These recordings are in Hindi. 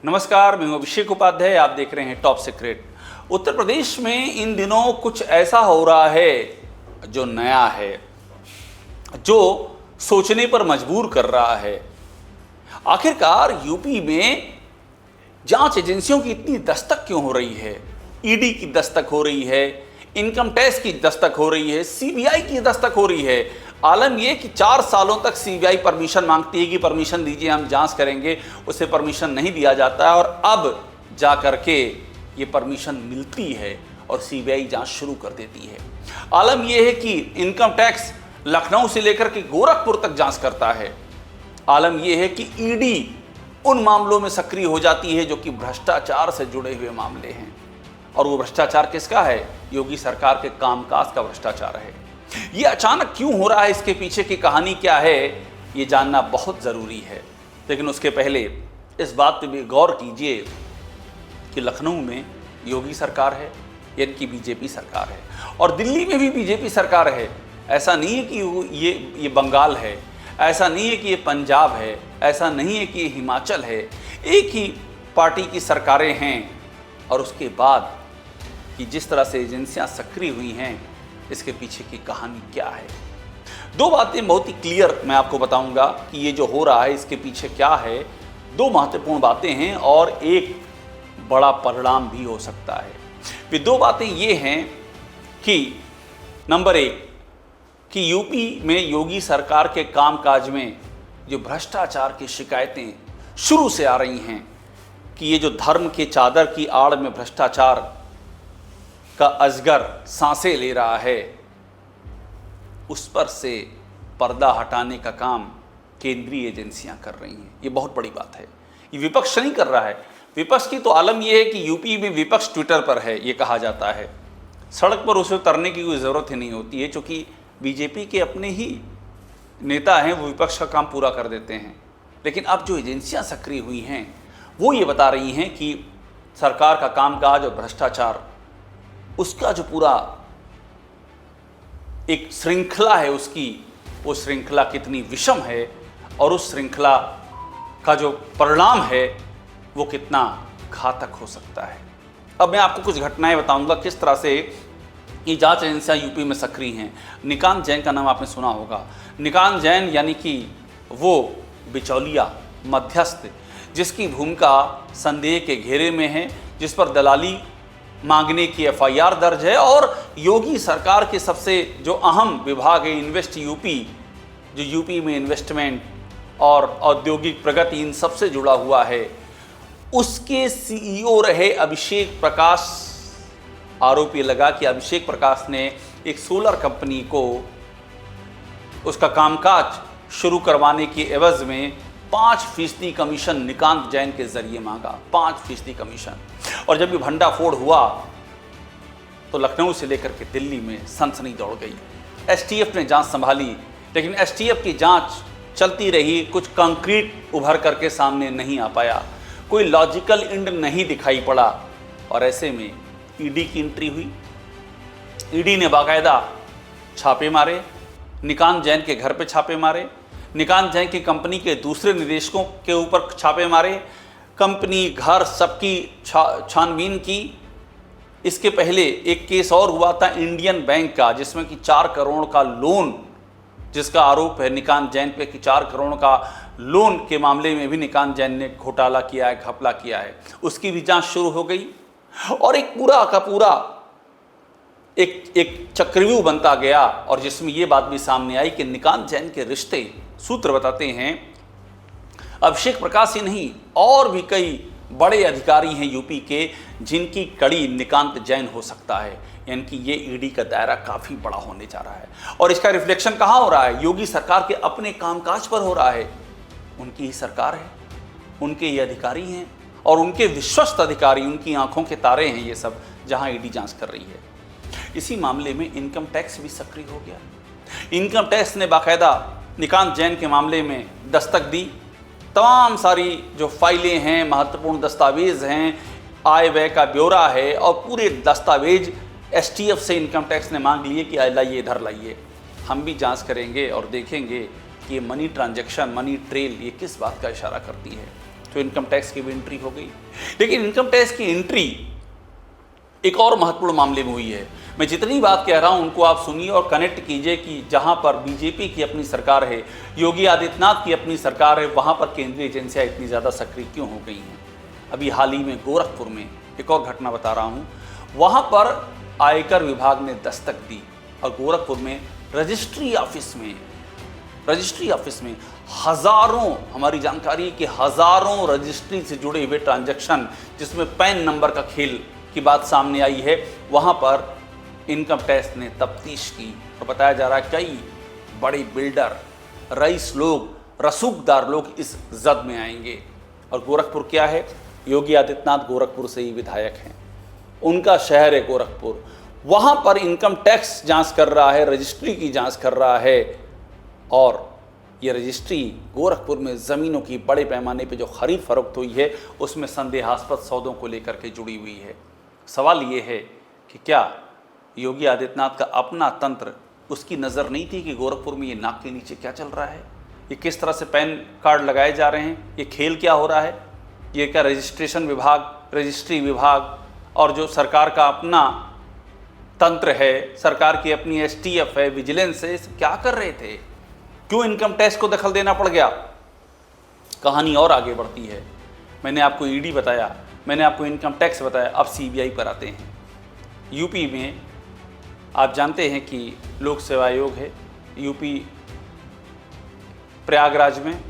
नमस्कार, मैं अभिषेक उपाध्याय। आप देख रहे हैं टॉप सीक्रेट। उत्तर प्रदेश में इन दिनों कुछ ऐसा हो रहा है जो नया है, जो सोचने पर मजबूर कर रहा है। आखिरकार यूपी में जांच एजेंसियों की इतनी दस्तक क्यों हो रही है? ईडी की दस्तक हो रही है, इनकम टैक्स की दस्तक हो रही है, सीबीआई की दस्तक हो रही है। आलम यह कि 4 सालों तक सीबीआई परमिशन मांगती है कि परमिशन दीजिए, हम जांच करेंगे, उसे परमिशन नहीं दिया जाता है और अब जा करके ये परमिशन मिलती है और सीबीआई जांच शुरू कर देती है। आलम यह है कि इनकम टैक्स लखनऊ से लेकर के गोरखपुर तक जांच करता है। आलम यह है कि ईडी उन मामलों में सक्रिय हो जाती है जो कि भ्रष्टाचार से जुड़े हुए मामले हैं। और वो भ्रष्टाचार किसका है? योगी सरकार के कामकाज का भ्रष्टाचार है। ये अचानक क्यों हो रहा है, इसके पीछे की कहानी क्या है, ये जानना बहुत ज़रूरी है। लेकिन उसके पहले इस बात पे भी गौर कीजिए कि लखनऊ में योगी सरकार है, यानी कि बीजेपी सरकार है, और दिल्ली में भी बीजेपी सरकार है। ऐसा नहीं है कि ये बंगाल है, ऐसा नहीं है कि ये पंजाब है, ऐसा नहीं है कि ये हिमाचल है। एक ही पार्टी की सरकारें हैं। और उसके बाद कि जिस तरह से एजेंसियां सक्रिय हुई हैं, इसके पीछे की कहानी क्या है? 2 बातें बहुत ही क्लियर मैं आपको बताऊंगा कि ये जो हो रहा है इसके पीछे क्या है। 2 महत्वपूर्ण बातें हैं और एक बड़ा परिणाम भी हो सकता है। वे 2 बातें ये हैं कि नंबर 1 कि यूपी में योगी सरकार के कामकाज में जो भ्रष्टाचार की शिकायतें शुरू से आ रही हैं कि ये जो धर्म के चादर की आड़ में भ्रष्टाचार का अजगर सांसें ले रहा है, उस पर से पर्दा हटाने का काम केंद्रीय एजेंसियां कर रही हैं। ये बहुत बड़ी बात है। ये विपक्ष नहीं कर रहा है। विपक्ष की तो आलम यह है कि यूपी में विपक्ष ट्विटर पर है, ये कहा जाता है। सड़क पर उसे उतरने की कोई ज़रूरत ही नहीं होती है, क्योंकि बीजेपी के अपने ही नेता हैं, वो विपक्ष का काम पूरा कर देते हैं। लेकिन अब जो एजेंसियां सक्रिय हुई हैं वो ये बता रही हैं कि सरकार का कामकाज और भ्रष्टाचार, उसका जो पूरा एक श्रृंखला है उसकी, वो श्रृंखला कितनी विषम है और उस श्रृंखला का जो परिणाम है वो कितना घातक हो सकता है। अब मैं आपको कुछ घटनाएं बताऊंगा किस तरह से ये जांच एजेंसियां यूपी में सक्रिय हैं। निकांत जैन का नाम आपने सुना होगा। निकांत जैन यानी कि वो बिचौलिया, मध्यस्थ, जिसकी भूमिका संदेह के घेरे में है, जिस पर दलाली मांगने की एफआईआर दर्ज है और योगी सरकार के सबसे जो अहम विभाग है इन्वेस्ट यूपी, जो यूपी में इन्वेस्टमेंट और औद्योगिक प्रगति इन सबसे जुड़ा हुआ है, उसके सीईओ रहे अभिषेक प्रकाश। आरोप ये लगा कि अभिषेक प्रकाश ने एक सोलर कंपनी को उसका कामकाज शुरू करवाने की एवज में 5% कमीशन निकांत जैन के जरिए मांगा। 5% कमीशन। और जब ये भंडाफोड़ हुआ तो लखनऊ से लेकर के दिल्ली में सनसनी दौड़ गई। एसटीएफ ने जांच संभाली, लेकिन एसटीएफ की जांच चलती रही, कुछ कंक्रीट उभर करके सामने नहीं आ पाया, कोई लॉजिकल एंड नहीं दिखाई पड़ा। और ऐसे में ईडी की एंट्री हुई। ईडी ने बाकायदा छापे मारे, निकांत जैन के घर पे छापे मारे, निकांत जैन की कंपनी के दूसरे निदेशकों के ऊपर छापे मारे, कंपनी, घर, सबकी छानबीन की। इसके पहले एक केस और हुआ था इंडियन बैंक का, जिसमें कि 4 करोड़ का लोन, जिसका आरोप है निकांत जैन पे कि 4 करोड़ का लोन के मामले में भी निकांत जैन ने घोटाला किया है, घपला किया है। उसकी भी जांच शुरू हो गई और एक पूरा का पूरा एक चक्रव्यूह बनता गया। और जिसमें यह बात भी सामने आई कि निकांत जैन के रिश्ते, सूत्र बताते हैं, अभिषेक प्रकाश ही नहीं और भी कई बड़े अधिकारी हैं यूपी के जिनकी कड़ी निकांत जैन हो सकता है। यानी कि ये ईडी का दायरा काफ़ी बड़ा होने जा रहा है। और इसका रिफ्लेक्शन कहाँ हो रहा है? योगी सरकार के अपने कामकाज पर हो रहा है। उनकी ही सरकार है, उनके ये अधिकारी हैं और उनके विश्वस्त अधिकारी, उनकी आंखों के तारे हैं ये सब, जहाँ ईडी जांच कर रही है। इसी मामले में इनकम टैक्स भी सक्रिय हो गया। इनकम टैक्स ने बाकायदा निकांत जैन के मामले में दस्तक दी। तमाम सारी जो फाइलें हैं, महत्वपूर्ण दस्तावेज हैं, आय व्यय का ब्यौरा है और पूरे दस्तावेज एसटीएफ से इनकम टैक्स ने मांग लिए कि लाइए, इधर लाइए, हम भी जांच करेंगे और देखेंगे कि ये मनी ट्रांजैक्शन, मनी ट्रेल, ये किस बात का इशारा करती है। तो इनकम टैक्स की भी एंट्री हो गई। लेकिन इनकम टैक्स की एंट्री एक और महत्वपूर्ण मामले में हुई है। मैं जितनी बात कह रहा हूं उनको आप सुनिए और कनेक्ट कीजिए कि जहां पर बीजेपी की अपनी सरकार है, योगी आदित्यनाथ की अपनी सरकार है, वहां पर केंद्रीय एजेंसियां इतनी ज़्यादा सक्रिय क्यों हो गई हैं। अभी हाल ही में गोरखपुर में एक और घटना बता रहा हूं, वहां पर आयकर विभाग ने दस्तक दी और गोरखपुर में रजिस्ट्री ऑफिस में हजारों, हमारी जानकारी है कि हजारों रजिस्ट्री से जुड़े हुए ट्रांजैक्शन, जिसमें पैन नंबर का खेल की बात सामने आई है, वहां पर इनकम टैक्स ने तफ्तीश की और बताया जा रहा है कई बड़े बिल्डर, रईस लोग, रसूखदार लोग इस जद में आएंगे। और गोरखपुर क्या है, योगी आदित्यनाथ गोरखपुर से ही विधायक हैं, उनका शहर है गोरखपुर, वहां पर इनकम टैक्स जांच कर रहा है, रजिस्ट्री की जांच कर रहा है। और ये रजिस्ट्री गोरखपुर में ज़मीनों की बड़े पैमाने पे जो खरीद फरोख्त हुई है उसमें संदेहास्पद सौदों को लेकर के जुड़ी हुई है। सवाल ये है कि क्या योगी आदित्यनाथ का अपना तंत्र, उसकी नज़र नहीं थी कि गोरखपुर में ये नाक के नीचे क्या चल रहा है, ये किस तरह से पैन कार्ड लगाए जा रहे हैं, ये खेल क्या हो रहा है, ये क्या रजिस्ट्रेशन विभाग, रजिस्ट्री विभाग और जो सरकार का अपना तंत्र है, सरकार की अपनी STF है, विजिलेंस है, क्या कर रहे थे, क्यों इनकम टैक्स को दखल देना पड़ गया। कहानी और आगे बढ़ती है। मैंने आपको ED बताया, मैंने आपको इनकम टैक्स बताया, अब CBI पर आते हैं। यूपी में आप जानते हैं कि लोक सेवा आयोग है, यूपी प्रयागराज में,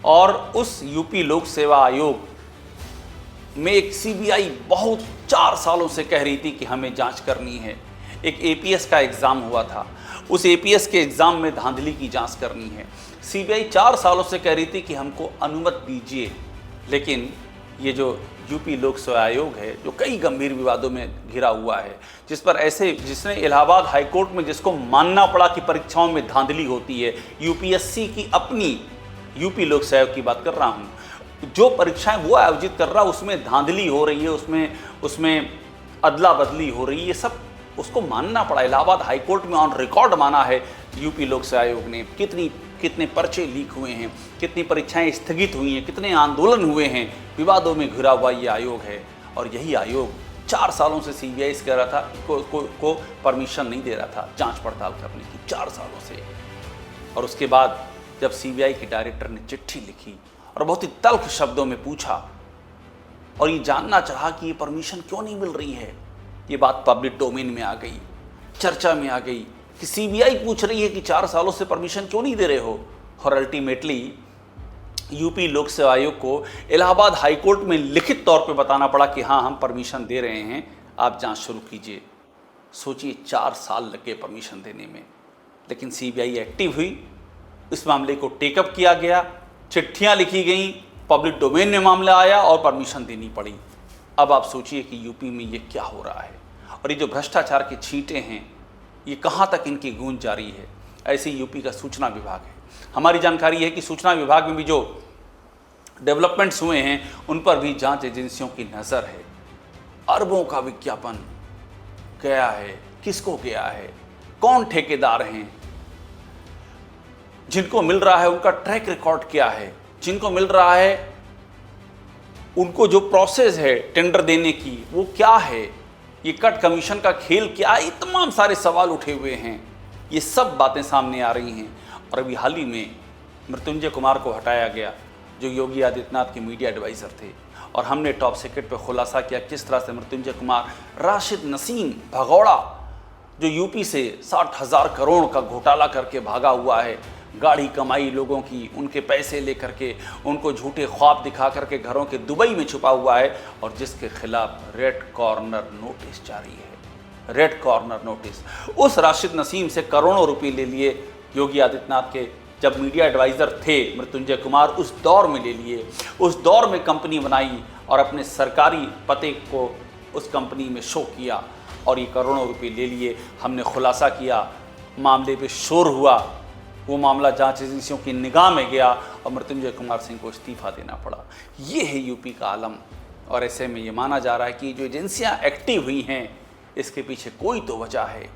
और उस यूपी लोक सेवा आयोग में एक CBI बहुत 4 सालों से कह रही थी कि हमें जांच करनी है। एक APS का एग्ज़ाम हुआ था, उस APS के एग्ज़ाम में धांधली की जांच करनी है। CBI 4 सालों से कह रही थी कि हमको अनुमति दीजिए, लेकिन ये जो यूपी लोक सेवा आयोग है, जो कई गंभीर विवादों में घिरा हुआ है, जिसने इलाहाबाद हाईकोर्ट में जिसको मानना पड़ा कि परीक्षाओं में धांधली होती है, UPSC की अपनी यूपी लोक सेवा आयोग की बात कर रहा हूँ, जो परीक्षाएं वो आयोजित कर रहा, उसमें धांधली हो रही है, उसमें अदला बदली हो रही है, ये सब उसको मानना पड़ा। इलाहाबाद हाईकोर्ट में ऑन रिकॉर्ड माना है यूपी लोक सेवा आयोग ने। कितने पर्चे लीक हुए हैं, कितनी परीक्षाएं स्थगित हुई हैं, कितने आंदोलन हुए हैं, विवादों में घिरा हुआ ये आयोग है। और यही आयोग 4 सालों से CBI कह रहा था को परमिशन नहीं दे रहा था जांच पड़ताल करने की, 4 सालों से। और उसके बाद जब CBI के डायरेक्टर ने चिट्ठी लिखी और बहुत ही तल्ख शब्दों में पूछा और ये जानना चाहा कि ये परमिशन क्यों नहीं मिल रही है, ये बात पब्लिक डोमेन में आ गई, चर्चा में आ गई कि CBI पूछ रही है कि 4 सालों से परमिशन क्यों नहीं दे रहे हो। और अल्टीमेटली यूपी लोक सेवा आयोग को इलाहाबाद हाईकोर्ट में लिखित तौर पे बताना पड़ा कि हाँ, हम परमिशन दे रहे हैं, आप जांच शुरू कीजिए। सोचिए 4 साल लगे परमिशन देने में, लेकिन CBI एक्टिव हुई, इस मामले को टेकअप किया गया, चिट्ठियाँ लिखी गई, पब्लिक डोमेन में मामला आया और परमिशन देनी पड़ी। अब आप सोचिए कि यूपी में ये क्या हो रहा है और ये जो भ्रष्टाचार के छींटे हैं, ये कहाँ तक इनकी गूंज जारी है। ऐसे यूपी का सूचना विभाग है। हमारी जानकारी है कि सूचना विभाग में भी जो डेवलपमेंट्स हुए हैं उन पर भी जांच एजेंसियों की नज़र है। अरबों का विज्ञापन गया है, किसको गया है, कौन ठेकेदार हैं, जिनको मिल रहा है उनका ट्रैक रिकॉर्ड क्या है, जिनको मिल रहा है उनको जो प्रोसेस है टेंडर देने की वो क्या है, ये कट कमीशन का खेल क्या है, तमाम सारे सवाल उठे हुए हैं। ये सब बातें सामने आ रही हैं। और अभी हाल ही में मृत्युंजय कुमार को हटाया गया, जो योगी आदित्यनाथ के मीडिया एडवाइज़र थे, और हमने टॉप सीक्रेट पे खुलासा किया किस तरह से मृत्युंजय कुमार राशिद नसीम भगौड़ा, जो यूपी से 60,000 करोड़ का घोटाला करके भागा हुआ है, गाढ़ी कमाई लोगों की, उनके पैसे लेकर के, उनको झूठे ख्वाब दिखा करके घरों के दुबई में छुपा हुआ है, और जिसके खिलाफ रेड कॉर्नर नोटिस जारी है। Red corner notice. उस राशिद नसीम से करोड़ों रुपए ले लिए योगी आदित्यनाथ के जब मीडिया एडवाइज़र थे मृत्युंजय कुमार, उस दौर में ले लिए। उस दौर में कंपनी बनाई और अपने सरकारी पते को उस कंपनी में शो किया और ये करोड़ों रुपए ले लिए। हमने खुलासा किया, मामले पे शोर हुआ, वो मामला जांच एजेंसियों की निगाह में गया और मृत्युंजय कुमार सिंह को इस्तीफा देना पड़ा। ये है यूपी का आलम। और ऐसे में ये माना जा रहा है कि जो एजेंसियां एक्टिव हुई हैं इसके पीछे कोई तो वजह है,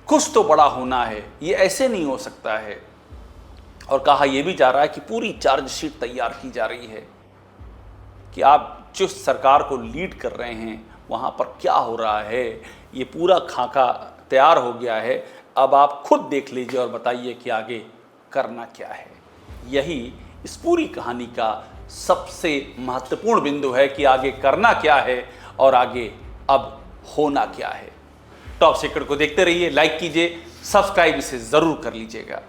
कुछ तो बड़ा होना है, ये ऐसे नहीं हो सकता है। और कहा यह भी जा रहा है कि पूरी चार्जशीट तैयार की जा रही है कि आप जिस सरकार को लीड कर रहे हैं वहाँ पर क्या हो रहा है, ये पूरा खाका तैयार हो गया है। अब आप खुद देख लीजिए और बताइए कि आगे करना क्या है। यही इस पूरी कहानी का सबसे महत्वपूर्ण बिंदु है कि आगे करना क्या है और आगे अब होना क्या है। टॉप सीक्रेट को देखते रहिए, लाइक कीजिए, सब्सक्राइब इसे ज़रूर कर लीजिएगा।